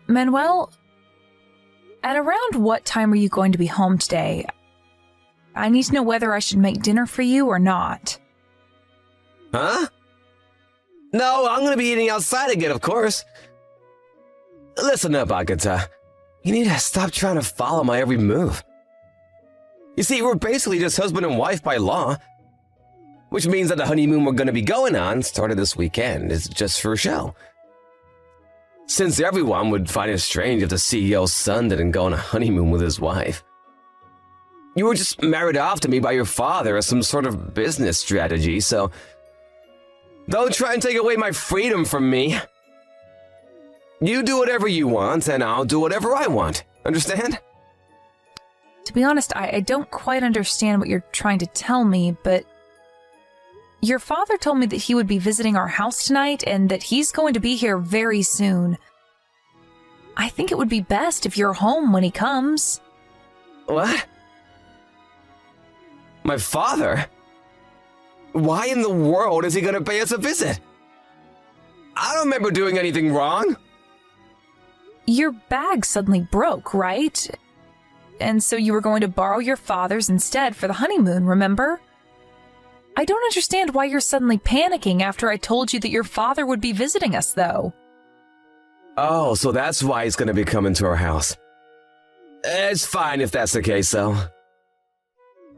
Manuel, at around what time are you going to be home today? I need to know whether I should make dinner for you or not. Huh? No, I'm gonna be eating outside again, of course. Listen up, Agatha. You need to stop trying to follow my every move. You see, we're basically just husband and wife by law. Which means that the honeymoon we're gonna be going on, started this weekend, is just for show. Since everyone would find it strange if the CEO's son didn't go on a honeymoon with his wife. You were just married off to me by your father as some sort of business strategy, so don't try and take away my freedom from me. You do whatever you want, and I'll do whatever I want. Understand? To be honest, I don't quite understand what you're trying to tell me, but your father told me that he would be visiting our house tonight and that he's going to be here very soon. I think it would be best if you're home when he comes. What? My father? Why in the world is he gonna pay us a visit? I don't remember doing anything wrong. Your bag suddenly broke, right? And so you were going to borrow your father's instead for the honeymoon, remember? I don't understand why you're suddenly panicking after I told you that your father would be visiting us, though. Oh, so that's why he's gonna be coming to our house. It's fine if that's the case, though.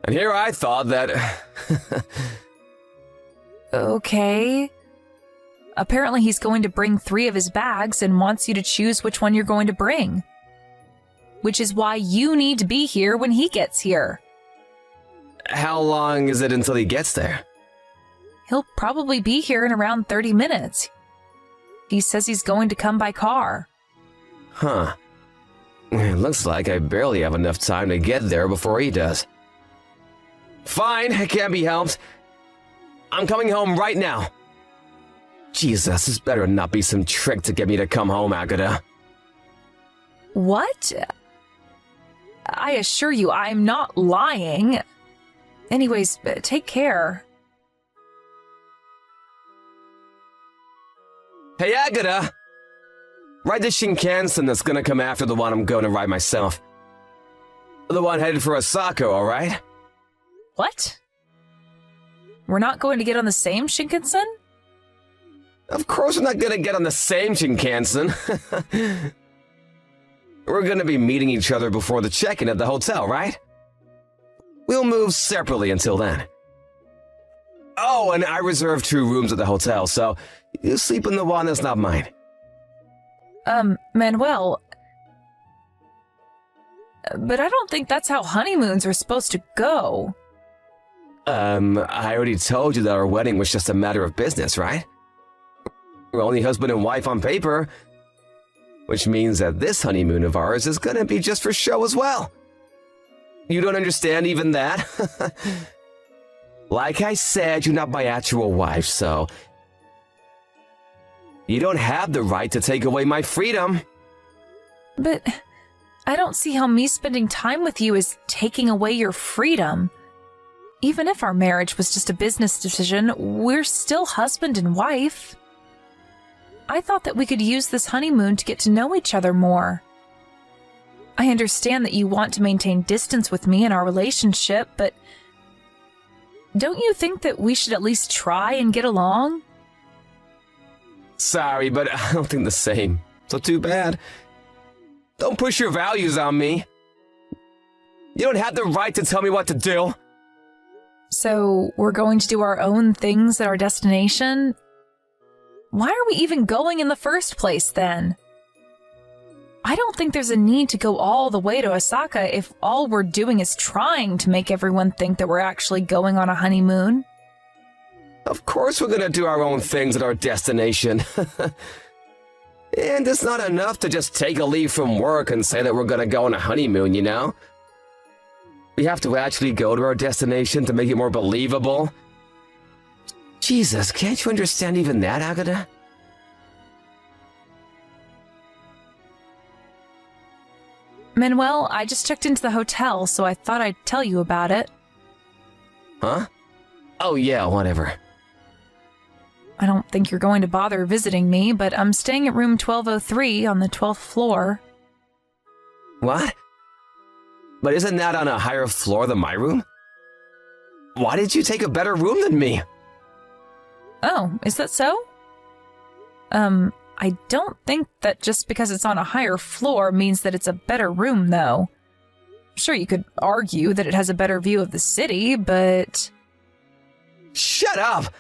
And here I thought that... Okay. Apparently he's going to bring 3 of his bags and wants you to choose which one you're going to bring. Which is why you need to be here when he gets here. How long is it until he gets there? He'll probably be here in around 30 minutes. He says he's going to come by car. Huh. It looks like I barely have enough time to get there before he does. Fine, it can't be helped. I'm coming home right now. Jesus, this better not be some trick to get me to come home, Agatha. What? I assure you, I'm not lying. Anyways, take care. Hey, Agatha! Ride the Shinkansen that's gonna come after the one I'm going to ride myself. The one headed for Osaka, alright? What? We're not going to get on the same Shinkansen? Of course we're not gonna get on the same Shinkansen. We're gonna be meeting each other before the check-in at the hotel, right? We'll move separately until then. Oh, and I reserved 2 rooms at the hotel, so you sleep in the one that's not mine. Manuel... But I don't think that's how honeymoons are supposed to go. I already told you that our wedding was just a matter of business, right? We're only husband and wife on paper, which means that this honeymoon of ours is gonna be just for show as well. You don't understand even that? Like I said, you're not my actual wife, so you don't have the right to take away my freedom. But I don't see how me spending time with you is taking away your freedom. Even if our marriage was just a business decision, we're still husband and wife. I thought that we could use this honeymoon to get to know each other more. I understand that you want to maintain distance with me in our relationship, but don't you think that we should at least try and get along? Sorry, but I don't think the same. So too bad. Don't push your values on me. You don't have the right to tell me what to do. So we're going to do our own things at our destination? Why are we even going in the first place, then? I don't think there's a need to go all the way to Osaka if all we're doing is trying to make everyone think that we're actually going on a honeymoon. Of course we're gonna do our own things at our destination. And it's not enough to just take a leave from work and say that we're gonna go on a honeymoon, you know? We have to actually go to our destination to make it more believable. Jesus, can't you understand even that, Agatha? Manuel, I just checked into the hotel, so I thought I'd tell you about it. Huh? Oh yeah, whatever. I don't think you're going to bother visiting me, but I'm staying at room 1203 on the 12th floor. What? But isn't that on a higher floor than my room? Why did you take a better room than me? Oh, is that so? I don't think that just because it's on a higher floor means that it's a better room, though. Sure, you could argue that it has a better view of the city, but... Shut up!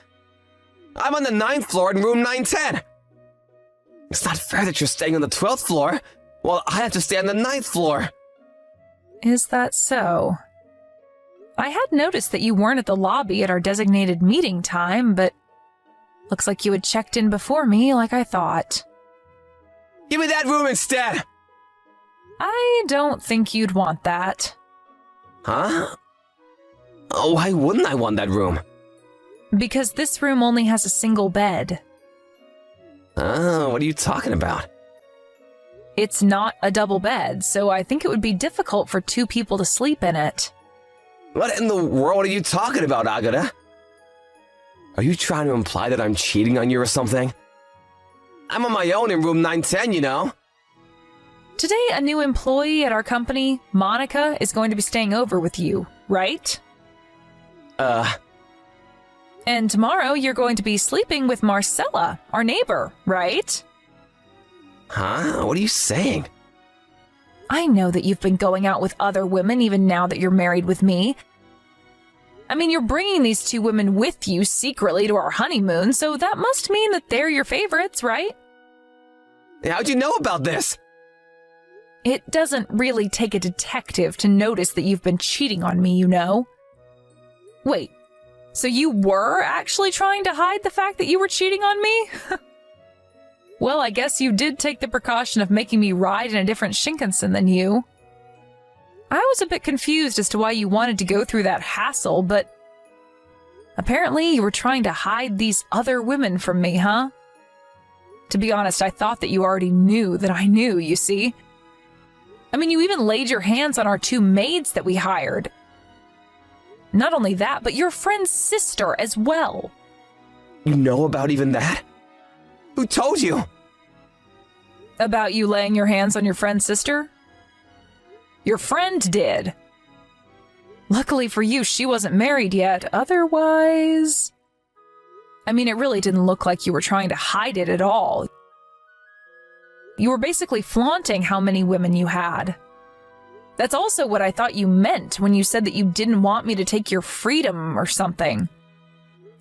I'm on the 9th floor in room 910. It's not fair that you're staying on the 12th floor, while I have to stay on the 9th floor. Is that so? I had noticed that you weren't at the lobby at our designated meeting time, but looks like you had checked in before me like I thought. Give me that room instead! I don't think you'd want that. Huh? Oh, why wouldn't I want that room? Because this room only has a single bed. Oh, what are you talking about? It's not a double bed, so I think it would be difficult for two people to sleep in it. What in the world are you talking about, Agata? Are you trying to imply that I'm cheating on you or something? I'm on my own in room 910, you know? Today, a new employee at our company, Monica, is going to be staying over with you, right? And tomorrow, you're going to be sleeping with Marcella, our neighbor, right? Huh? What are you saying? I know that you've been going out with other women even now that you're married with me. I mean, you're bringing these two women with you secretly to our honeymoon, so that must mean that they're your favorites, right? How'd you know about this? It doesn't really take a detective to notice that you've been cheating on me, you know? Wait, so you were actually trying to hide the fact that you were cheating on me? Well, I guess you did take the precaution of making me ride in a different Shinkansen than you. I was a bit confused as to why you wanted to go through that hassle, but apparently you were trying to hide these other women from me, huh? To be honest, I thought that you already knew that I knew, you see? I mean, you even laid your hands on our two maids that we hired. Not only that, but your friend's sister as well. You know about even that? Who told you? About you laying your hands on your friend's sister? Your friend did. Luckily for you, she wasn't married yet. Otherwise... I mean, it really didn't look like you were trying to hide it at all. You were basically flaunting how many women you had. That's also what I thought you meant when you said that you didn't want me to take your freedom or something.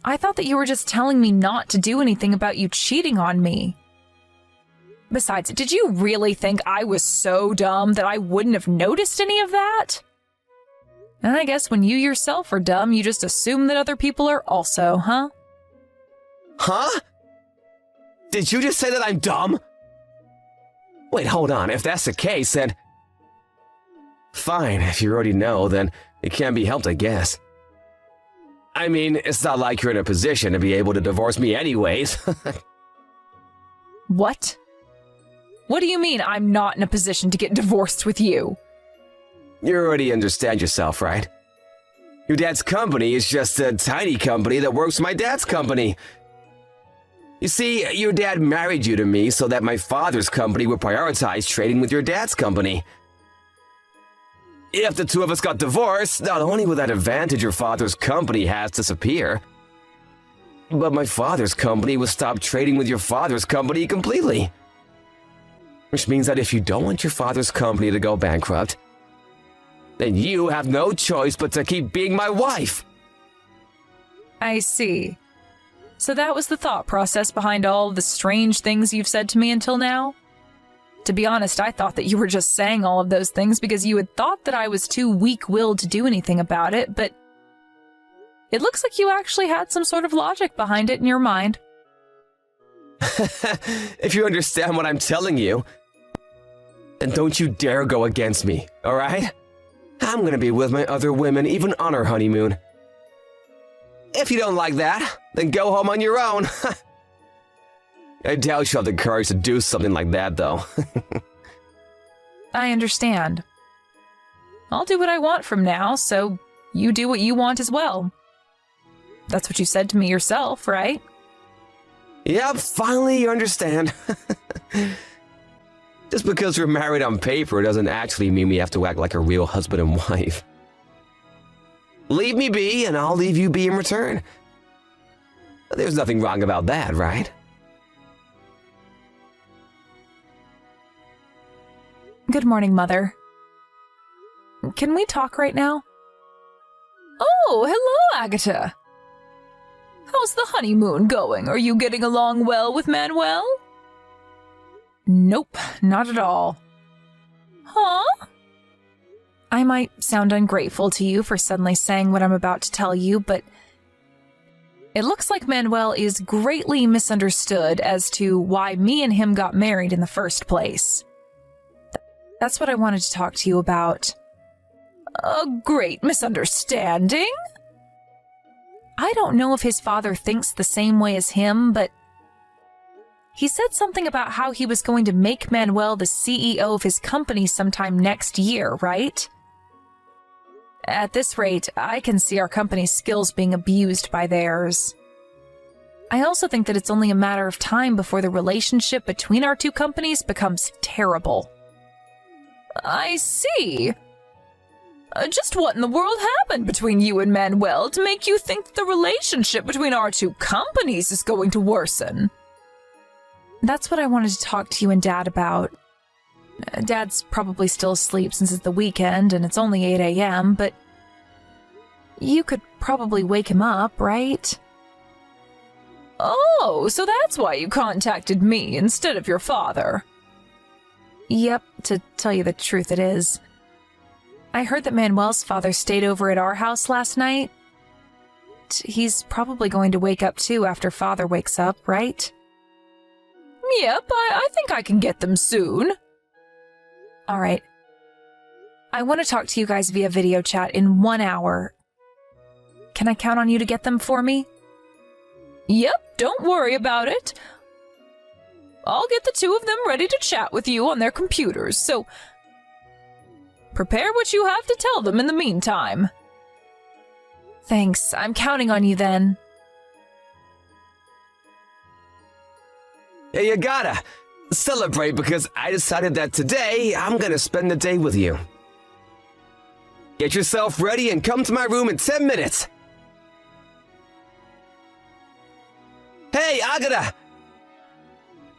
I thought that you were just telling me not to do anything about you cheating on me. Besides, did you really think I was so dumb that I wouldn't have noticed any of that? And I guess when you yourself are dumb, you just assume that other people are also, huh? Huh? Did you just say that I'm dumb? Wait, hold on. If that's the case, then... Fine, if you already know, then it can't be helped, I guess. I mean, it's not like you're in a position to be able to divorce me anyways. What? What do you mean I'm not in a position to get divorced with you? You already understand yourself, right? Your dad's company is just a tiny company that works for my dad's company. You see, your dad married you to me so that my father's company would prioritize trading with your dad's company. If the two of us got divorced, not only would that advantage your father's company has disappear, but my father's company would stop trading with your father's company completely. Which means that if you don't want your father's company to go bankrupt, then you have no choice but to keep being my wife. I see. So that was the thought process behind all the strange things you've said to me until now? To be honest, I thought that you were just saying all of those things because you had thought that I was too weak-willed to do anything about it, but it looks like you actually had some sort of logic behind it in your mind. If you understand what I'm telling you, then don't you dare go against me, alright? I'm gonna be with my other women even on our honeymoon. If you don't like that, then go home on your own. I doubt you'll have the courage to do something like that, though. I understand. I'll do what I want from now, so you do what you want as well. That's what you said to me yourself, right? Yep, finally you understand. Just because we're married on paper doesn't actually mean we have to act like a real husband and wife. Leave me be, and I'll leave you be in return. There's nothing wrong about that, right? Good morning, Mother. Can we talk right now? Oh, hello, Agatha. How's the honeymoon going? Are you getting along well with Manuel? Nope, not at all. Huh? I might sound ungrateful to you for suddenly saying what I'm about to tell you, but it looks like Manuel is greatly misunderstood as to why me and him got married in the first place. That's what I wanted to talk to you about. A great misunderstanding? I don't know if his father thinks the same way as him, but he said something about how he was going to make Manuel the CEO of his company sometime next year, right? At this rate, I can see our company's skills being abused by theirs. I also think that it's only a matter of time before the relationship between our two companies becomes terrible. I see. Just what in the world happened between you and Manuel to make you think that the relationship between our two companies is going to worsen? That's what I wanted to talk to you and Dad about. Dad's probably still asleep since it's the weekend and it's only 8 a.m., but you could probably wake him up, right? Oh, so that's why you contacted me instead of your father. Yep, to tell you the truth it is. I heard that Manuel's father stayed over at our house last night. He's probably going to wake up too after Father wakes up, right? Yep, I think I can get them soon. All right. I want to talk to you guys via video chat in 1 hour. Can I count on you to get them for me? Yep, don't worry about it. I'll get the two of them ready to chat with you on their computers, so prepare what you have to tell them in the meantime. Thanks, I'm counting on you then. Hey, you gotta celebrate because I decided that today I'm gonna spend the day with you. Get yourself ready and come to my room in 10 minutes. Hey, Agatha!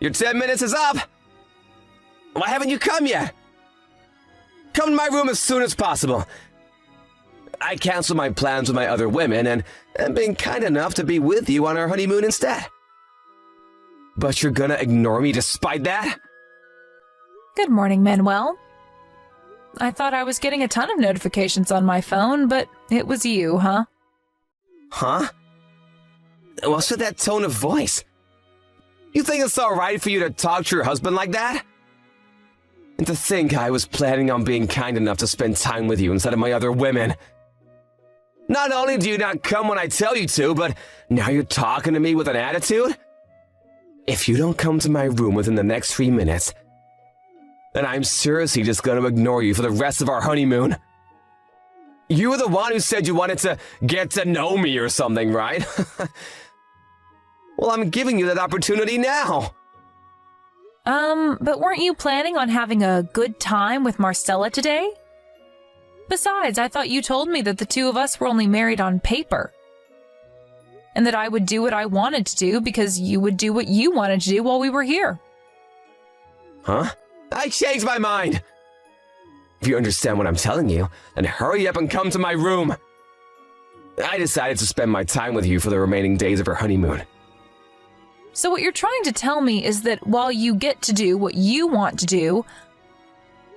Your 10 minutes is up! Why haven't you come yet? Come to my room as soon as possible. I canceled my plans with my other women and am being kind enough to be with you on our honeymoon instead. But you're gonna ignore me despite that? Good morning, Manuel. I thought I was getting a ton of notifications on my phone, but it was you, huh? Huh? What's with that tone of voice? You think it's alright for you to talk to your husband like that? And to think I was planning on being kind enough to spend time with you instead of my other women. Not only do you not come when I tell you to, but now you're talking to me with an attitude? If you don't come to my room within the next 3 minutes, then I'm seriously just going to ignore you for the rest of our honeymoon. You were the one who said you wanted to get to know me or something, right? Well, I'm giving you that opportunity now. But weren't you planning on having a good time with Marcella today? Besides, I thought you told me that the two of us were only married on paper. And that I would do what I wanted to do because you would do what you wanted to do while we were here. Huh? I changed my mind! If you understand what I'm telling you, then hurry up and come to my room. I decided to spend my time with you for the remaining days of our honeymoon. So what you're trying to tell me is that while you get to do what you want to do,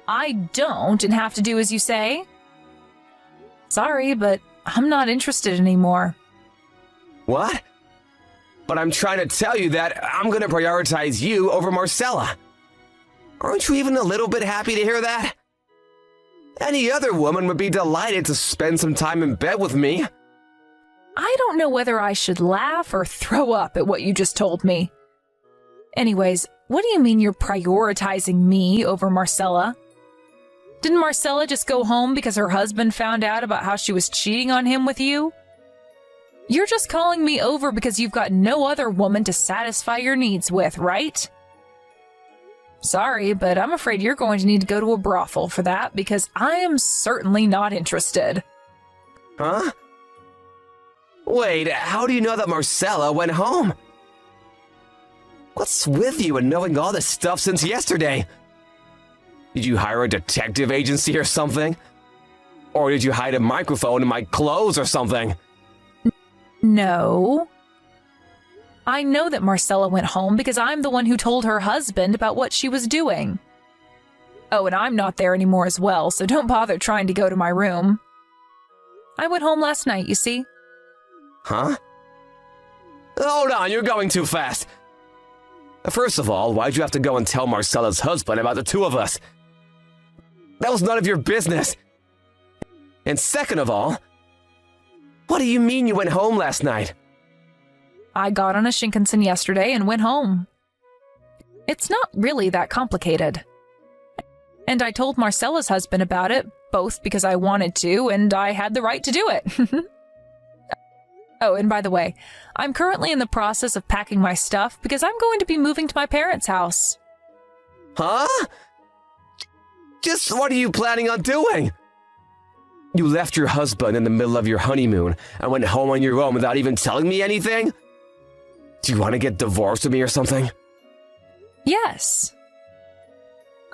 I don't and have to do as you say? Sorry, but I'm not interested anymore. What? But I'm trying to tell you that I'm going to prioritize you over Marcella. Aren't you even a little bit happy to hear that? Any other woman would be delighted to spend some time in bed with me. I don't know whether I should laugh or throw up at what you just told me. Anyways, what do you mean you're prioritizing me over Marcella? Didn't Marcella just go home because her husband found out about how she was cheating on him with you? You're just calling me over because you've got no other woman to satisfy your needs with, right? Sorry, but I'm afraid you're going to need to go to a brothel for that because I am certainly not interested. Huh? Wait, how do you know that Marcella went home? What's with you and knowing all this stuff since yesterday? Did you hire a detective agency or something? Or did you hide a microphone in my clothes or something? No. I know that Marcella went home because I'm the one who told her husband about what she was doing. Oh, and I'm not there anymore as well, so don't bother trying to go to my room. I went home last night, you see. Huh? Hold on, you're going too fast. First of all, why'd you have to go and tell Marcella's husband about the two of us? That was none of your business. And second of all, what do you mean you went home last night? I got on a Shinkansen yesterday and went home. It's not really that complicated. And I told Marcella's husband about it, both because I wanted to and I had the right to do it. Oh, and by the way, I'm currently in the process of packing my stuff because I'm going to be moving to my parents' house. Huh? Just what are you planning on doing? You left your husband in the middle of your honeymoon and went home on your own without even telling me anything? Do you want to get divorced with me or something? Yes.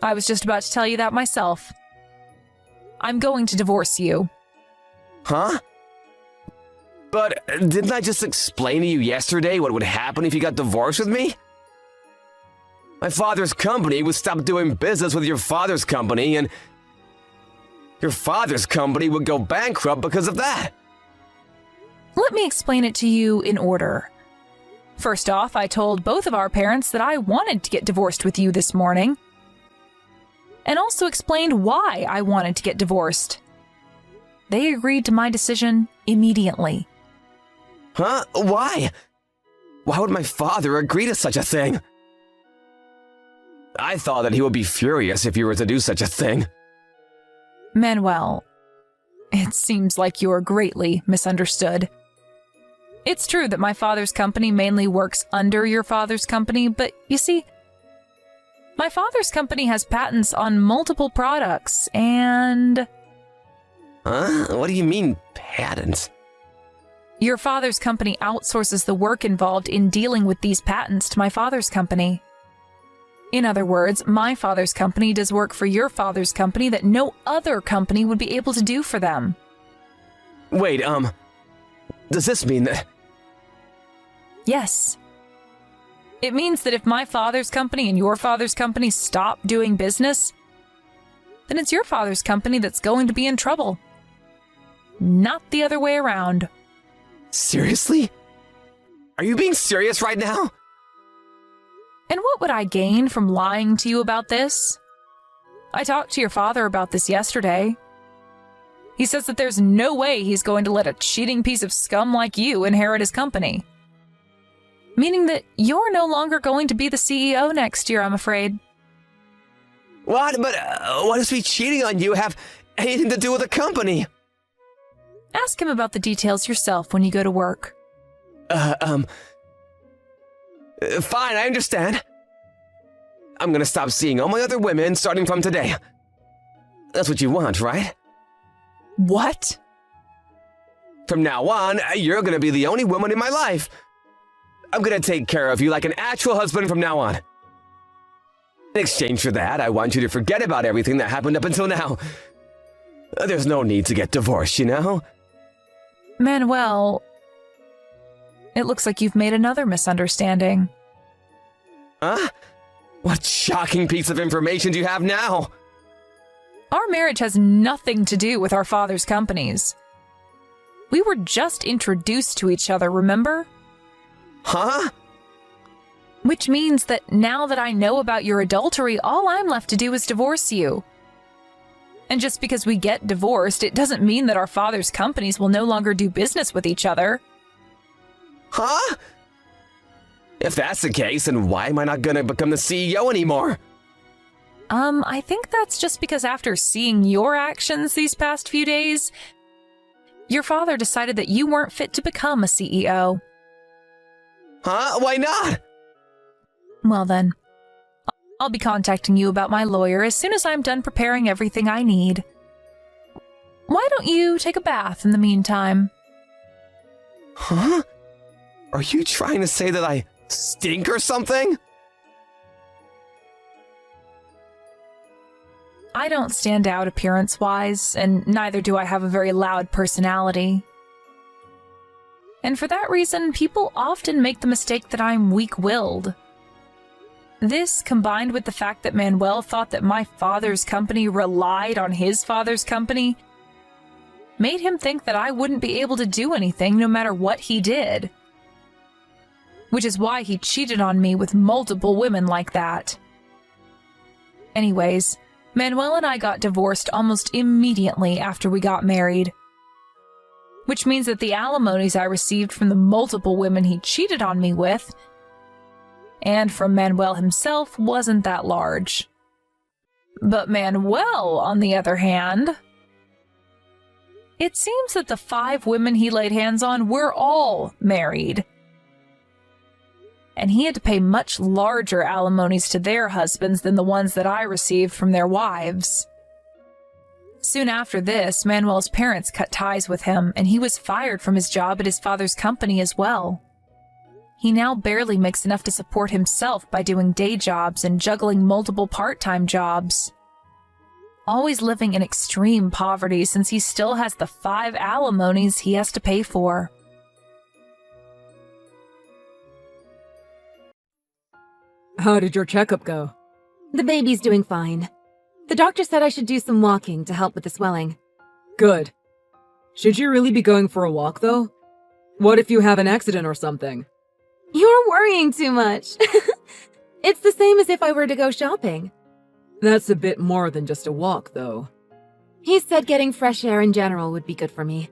I was just about to tell you that myself. I'm going to divorce you. Huh? But didn't I just explain to you yesterday what would happen if you got divorced with me? My father's company would stop doing business with your father's company, and your father's company would go bankrupt because of that. Let me explain it to you in order. First off, I told both of our parents that I wanted to get divorced with you this morning, and also explained why I wanted to get divorced. They agreed to my decision immediately. Huh? Why? Why would my father agree to such a thing? I thought that he would be furious if you were to do such a thing. Manuel, it seems like you're greatly misunderstood. It's true that my father's company mainly works under your father's company, but you see, my father's company has patents on multiple products, and... Huh? What do you mean, patents? Your father's company outsources the work involved in dealing with these patents to my father's company. In other words, my father's company does work for your father's company that no other company would be able to do for them. Wait, does this mean that... Yes. It means that if my father's company and your father's company stop doing business, then it's your father's company that's going to be in trouble. Not the other way around. Seriously? Are you being serious right now? And what would I gain from lying to you about this? I talked to your father about this yesterday. He says that there's no way he's going to let a cheating piece of scum like you inherit his company. Meaning that you're no longer going to be the CEO next year, I'm afraid. What? But what does me cheating on you have anything to do with the company? Ask him about the details yourself when you go to work. Fine, I understand. I'm gonna stop seeing all my other women starting from today. That's what you want, right? What? From now on, you're gonna be the only woman in my life. I'm gonna take care of you like an actual husband from now on. In exchange for that, I want you to forget about everything that happened up until now. There's no need to get divorced, you know? Manuel, it looks like you've made another misunderstanding. Huh? What shocking piece of information do you have now? Our marriage has nothing to do with our father's companies. We were just introduced to each other, remember? Huh? Which means that now that I know about your adultery, all I'm left to do is divorce you. And just because we get divorced, it doesn't mean that our father's companies will no longer do business with each other. Huh? If that's the case, then why am I not gonna become the CEO anymore? I think that's just because after seeing your actions these past few days, Your father decided that you weren't fit to become a CEO. Huh? Why not? Well then, I'll be contacting you about my lawyer as soon as I'm done preparing everything I need. Why don't you take a bath in the meantime? Huh? Are you trying to say that I stink or something? I don't stand out appearance-wise, and neither do I have a very loud personality. And for that reason, people often make the mistake that I'm weak-willed. This, combined with the fact that Manuel thought that my father's company relied on his father's company, made him think that I wouldn't be able to do anything no matter what he did. Which is why he cheated on me with multiple women like that. Anyways, Manuel and I got divorced almost immediately after we got married. Which means that the alimonies I received from the multiple women he cheated on me with, and from Manuel himself, wasn't that large. But Manuel, on the other hand, it seems that the 5 women he laid hands on were all married. And he had to pay much larger alimonies to their husbands than the ones that I received from their wives. Soon after this, Manuel's parents cut ties with him, and he was fired from his job at his father's company as well. He now barely makes enough to support himself by doing day jobs and juggling multiple part-time jobs. Always living in extreme poverty since he still has the 5 alimonies he has to pay for. How did your checkup go? The baby's doing fine. The doctor said I should do some walking to help with the swelling. Good. Should you really be going for a walk, though? What if you have an accident or something? You're worrying too much. It's the same as if I were to go shopping. That's a bit more than just a walk, though. He said getting fresh air in general would be good for me.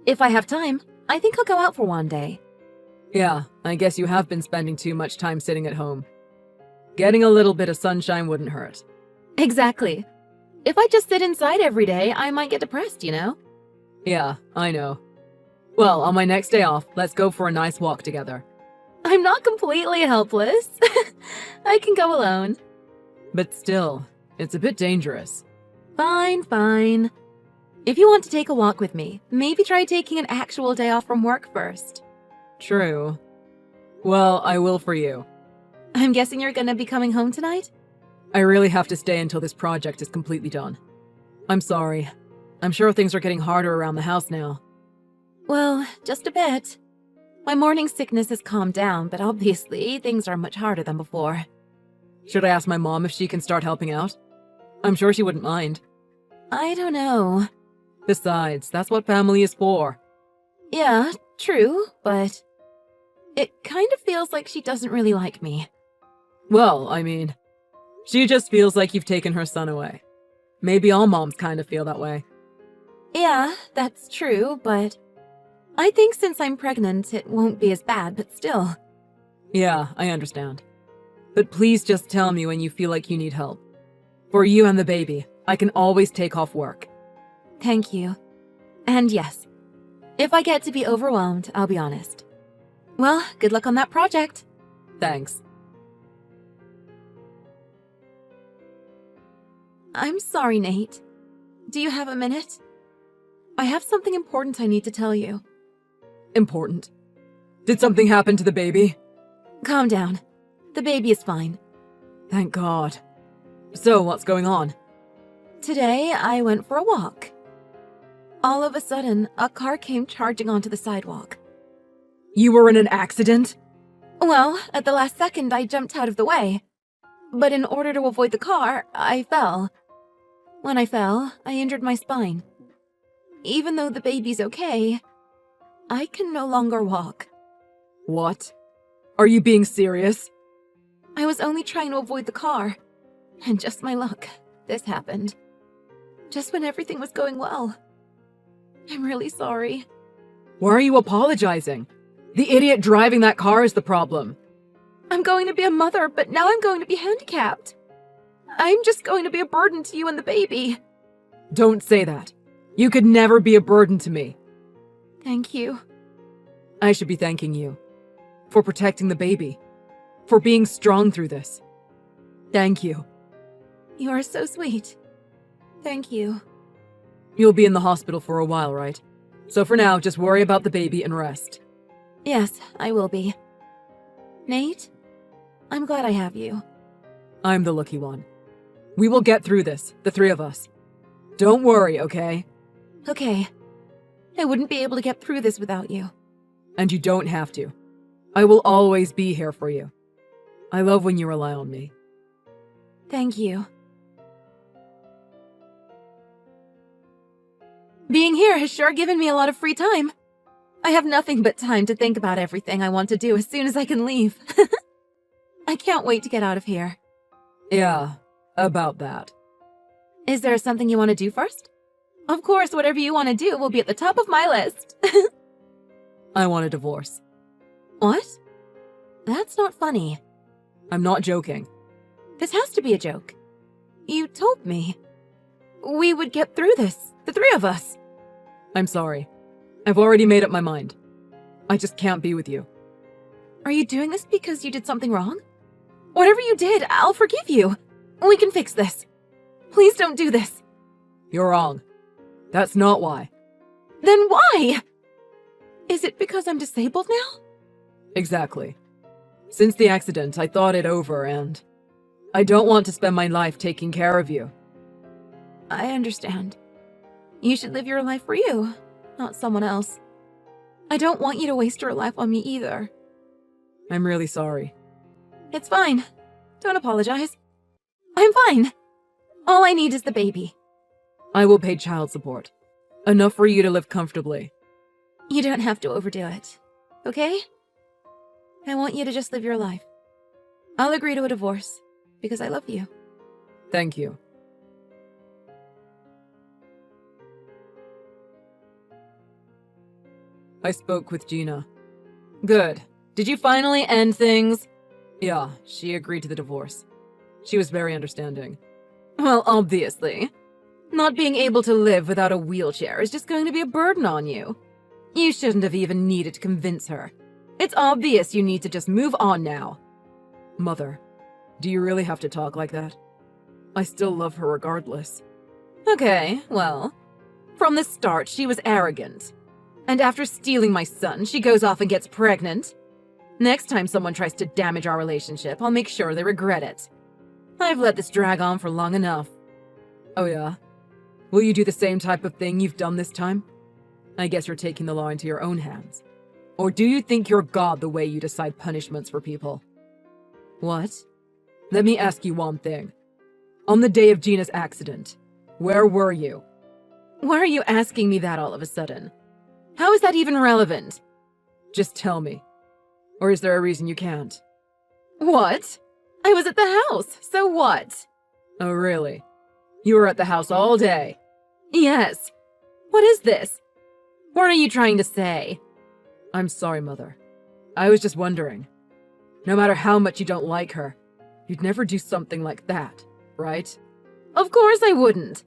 If I have time, I think I'll go out for one day. Yeah, I guess you have been spending too much time sitting at home. Getting a little bit of sunshine wouldn't hurt. Exactly. If I just sit inside every day, I might get depressed, you know? Yeah, I know. Well, on my next day off, let's go for a nice walk together. I'm not completely helpless. I can go alone. But still, it's a bit dangerous. Fine, fine. If you want to take a walk with me, maybe try taking an actual day off from work first. True. Well, I will for you. I'm guessing you're gonna be coming home tonight? I really have to stay until this project is completely done. I'm sorry. I'm sure things are getting harder around the house now. Well, just a bit. My morning sickness has calmed down, but obviously things are much harder than before. Should I ask my mom if she can start helping out? I'm sure she wouldn't mind. I don't know. Besides, that's what family is for. Yeah, true, but it kind of feels like she doesn't really like me. Well, I mean, she just feels like you've taken her son away. Maybe all moms kind of feel that way. Yeah, that's true, but I think since I'm pregnant, it won't be as bad, but still. Yeah, I understand. But please just tell me when you feel like you need help. For you and the baby, I can always take off work. Thank you. And yes, if I get to be overwhelmed, I'll be honest. Well, good luck on that project. Thanks. I'm sorry, Nate. Do you have a minute? I have something important I need to tell you. Important. Did something happen to the baby? Calm down. The baby is fine. Thank God. So, what's going on? Today, I went for a walk. All of a sudden, a car came charging onto the sidewalk. You were in an accident? Well, at the last second, I jumped out of the way. But in order to avoid the car, I fell. When I fell, I injured my spine. Even though the baby's okay, I can no longer walk. What? Are you being serious? I was only trying to avoid the car. And just my luck, this happened. Just when everything was going well. I'm really sorry. Why are you apologizing? The idiot driving that car is the problem. I'm going to be a mother, but now I'm going to be handicapped. I'm just going to be a burden to you and the baby. Don't say that. You could never be a burden to me. Thank you. I should be thanking you. For protecting the baby. For being strong through this. Thank you. You are so sweet. Thank you. You'll be in the hospital for a while, right? So for now, just worry about the baby and rest. Yes, I will be. Nate, I'm glad I have you. I'm the lucky one. We will get through this, the three of us. Don't worry, okay? Okay. I wouldn't be able to get through this without you. And you don't have to. I will always be here for you. I love when you rely on me. Thank you. Being here has sure given me a lot of free time. I have nothing but time to think about everything I want to do as soon as I can leave. I can't wait to get out of here. Yeah, about that. Is there something you want to do first? Of course, whatever you want to do will be at the top of my list. I want a divorce. What? That's not funny. I'm not joking. This has to be a joke. You told me. We would get through this, the three of us. I'm sorry. I've already made up my mind. I just can't be with you. Are you doing this because you did something wrong? Whatever you did, I'll forgive you. We can fix this. Please don't do this. You're wrong. That's not why. Then why? Is it because I'm disabled now? Exactly. Since the accident, I thought it over and I don't want to spend my life taking care of you. I understand. You should live your life for you, not someone else. I don't want you to waste your life on me either. I'm really sorry. It's fine. Don't apologize. I'm fine. All I need is the baby. I will pay child support. Enough for you to live comfortably. You don't have to overdo it, okay? I want you to just live your life. I'll agree to a divorce, because I love you. Thank you. I spoke with Gina. Good. Did you finally end things? Yeah, she agreed to the divorce. She was very understanding. Well, obviously. Not being able to live without a wheelchair is just going to be a burden on you. You shouldn't have even needed to convince her. It's obvious you need to just move on now. Mother, do you really have to talk like that? I still love her regardless. Okay, well, from the start she was arrogant. And after stealing my son, she goes off and gets pregnant. Next time someone tries to damage our relationship, I'll make sure they regret it. I've let this drag on for long enough. Oh yeah? Will you do the same type of thing you've done this time? I guess you're taking the law into your own hands. Or do you think you're God the way you decide punishments for people? What? Let me ask you one thing. On the day of Gina's accident, where were you? Why are you asking me that all of a sudden? How is that even relevant? Just tell me. Or is there a reason you can't? What? I was at the house, so what? Oh, really? You were at the house all day? Yes. What is this? What are you trying to say? I'm sorry, Mother. I was just wondering. No matter how much you don't like her, you'd never do something like that, right? Of course I wouldn't.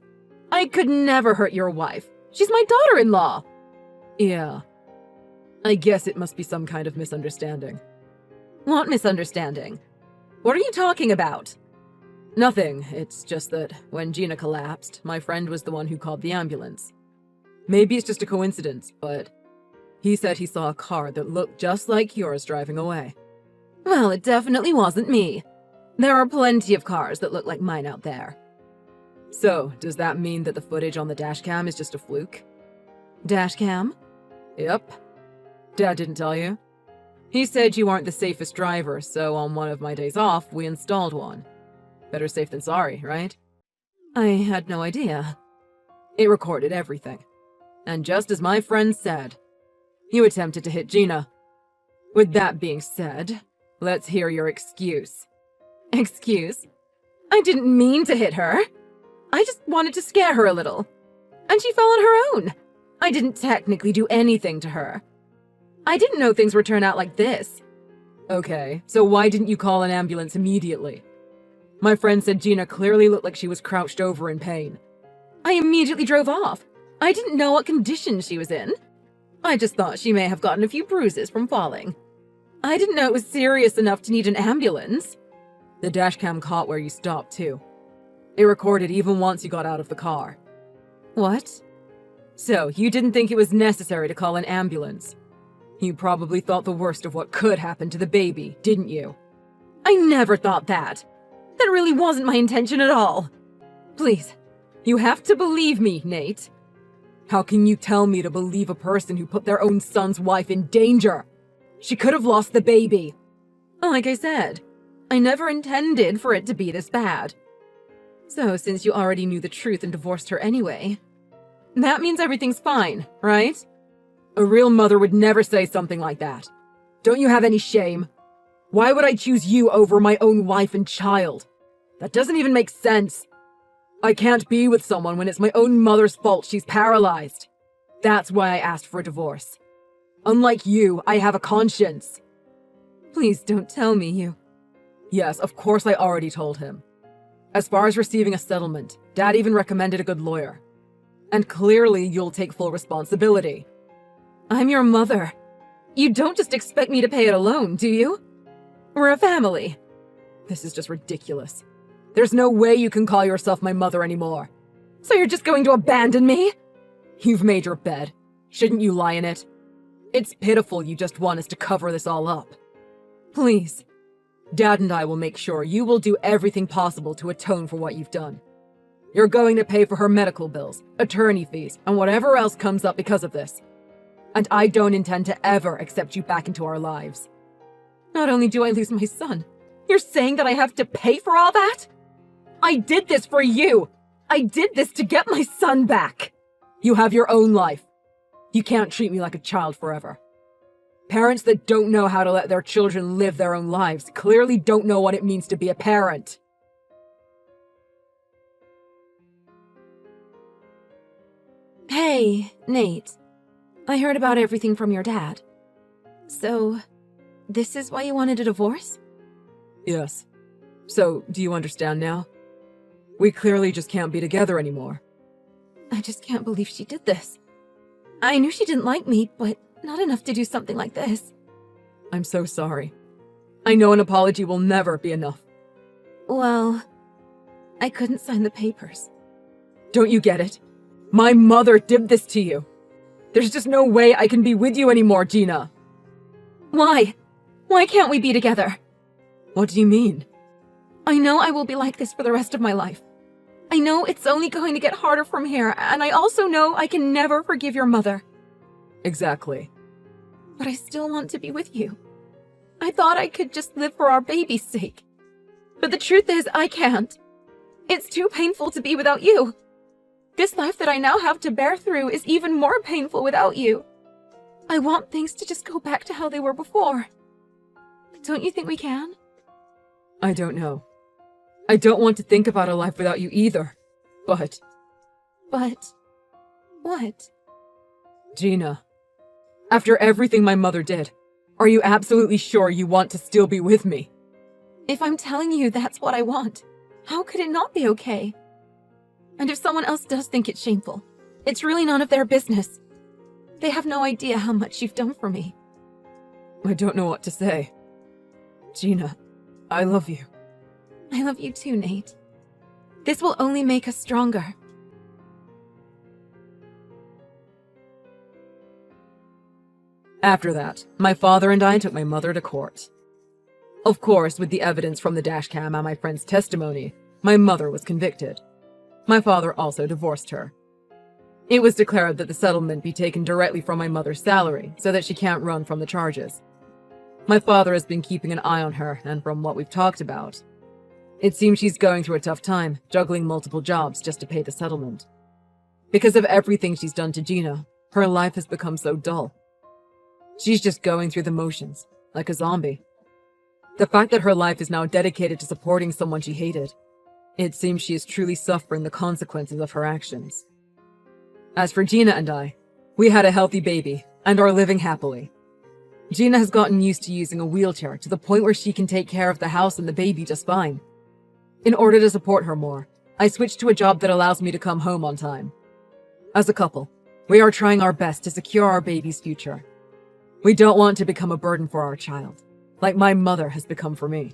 I could never hurt your wife. She's my daughter-in-law. Yeah. I guess it must be some kind of misunderstanding. What misunderstanding? What are you talking about? Nothing. It's just that when Gina collapsed, my friend was the one who called the ambulance. Maybe it's just a coincidence, but he said he saw a car that looked just like yours driving away. Well, it definitely wasn't me. There are plenty of cars that look like mine out there. So, does that mean that the footage on the dashcam is just a fluke? Dashcam? Yep. Dad didn't tell you? He said you aren't the safest driver, so on one of my days off, we installed one. Better safe than sorry, right? I had no idea. It recorded everything. And just as my friend said, you attempted to hit Gina. With that being said, let's hear your excuse. Excuse? I didn't mean to hit her. I just wanted to scare her a little. And she fell on her own. I didn't technically do anything to her. I didn't know things would turn out like this. Okay, so why didn't you call an ambulance immediately? My friend said Gina clearly looked like she was crouched over in pain. I immediately drove off. I didn't know what condition she was in. I just thought she may have gotten a few bruises from falling. I didn't know it was serious enough to need an ambulance. The dashcam caught where you stopped, too. It recorded even once you got out of the car. What? So, you didn't think it was necessary to call an ambulance? You probably thought the worst of what could happen to the baby, didn't you? I never thought that. That really wasn't my intention at all. Please, you have to believe me, Nate. How can you tell me to believe a person who put their own son's wife in danger? She could have lost the baby. Like I said, I never intended for it to be this bad. So, since you already knew the truth and divorced her anyway, that means everything's fine, right? A real mother would never say something like that. Don't you have any shame? Why would I choose you over my own wife and child? That doesn't even make sense. I can't be with someone when it's my own mother's fault she's paralyzed. That's why I asked for a divorce. Unlike you, I have a conscience. Please don't tell me you... Yes, of course I already told him. As far as receiving a settlement, Dad even recommended a good lawyer. And clearly you'll take full responsibility. I'm your mother. You don't just expect me to pay it alone, do you? We're a family. This is just ridiculous. There's no way you can call yourself my mother anymore. So you're just going to abandon me? You've made your bed. Shouldn't you lie in it? It's pitiful you just want us to cover this all up. Please. Dad and I will make sure you will do everything possible to atone for what you've done. You're going to pay for her medical bills, attorney fees, and whatever else comes up because of this. And I don't intend to ever accept you back into our lives. Not only do I lose my son, you're saying that I have to pay for all that? I did this for you! I did this to get my son back! You have your own life. You can't treat me like a child forever. Parents that don't know how to let their children live their own lives clearly don't know what it means to be a parent. Hey, Nate. I heard about everything from your dad. So, this is why you wanted a divorce? Yes. So, do you understand now? We clearly just can't be together anymore. I just can't believe she did this. I knew she didn't like me, but not enough to do something like this. I'm so sorry. I know an apology will never be enough. Well, I couldn't sign the papers. Don't you get it? My mother did this to you. There's just no way I can be with you anymore, Gina. Why? Why can't we be together? What do you mean? I know I will be like this for the rest of my life. I know it's only going to get harder from here, and I also know I can never forgive your mother. Exactly. But I still want to be with you. I thought I could just live for our baby's sake. But the truth is, I can't. It's too painful to be without you. This life that I now have to bear through is even more painful without you. I want things to just go back to how they were before. Don't you think we can? I don't know. I don't want to think about a life without you either. But... What? Gina, after everything my mother did, are you absolutely sure you want to still be with me? If I'm telling you that's what I want, how could it not be okay? And if someone else does think it's shameful, it's really none of their business. They have no idea how much you've done for me. I don't know what to say. Gina, I love you. I love you too, Nate. This will only make us stronger. After that, my father and I took my mother to court. Of course, with the evidence from the dashcam and my friend's testimony, my mother was convicted. My father also divorced her. It was declared that the settlement be taken directly from my mother's salary so that she can't run from the charges. My father has been keeping an eye on her, and from what we've talked about, it seems she's going through a tough time, juggling multiple jobs just to pay the settlement. Because of everything she's done to Gina, her life has become so dull. She's just going through the motions, like a zombie. The fact that her life is now dedicated to supporting someone she hated, it seems she is truly suffering the consequences of her actions. As for Gina and I, we had a healthy baby and are living happily. Gina has gotten used to using a wheelchair to the point where she can take care of the house and the baby just fine. In order to support her more, I switched to a job that allows me to come home on time. As a couple, We are trying our best to secure our baby's future. We don't want to become a burden for our child, like my mother has become for me.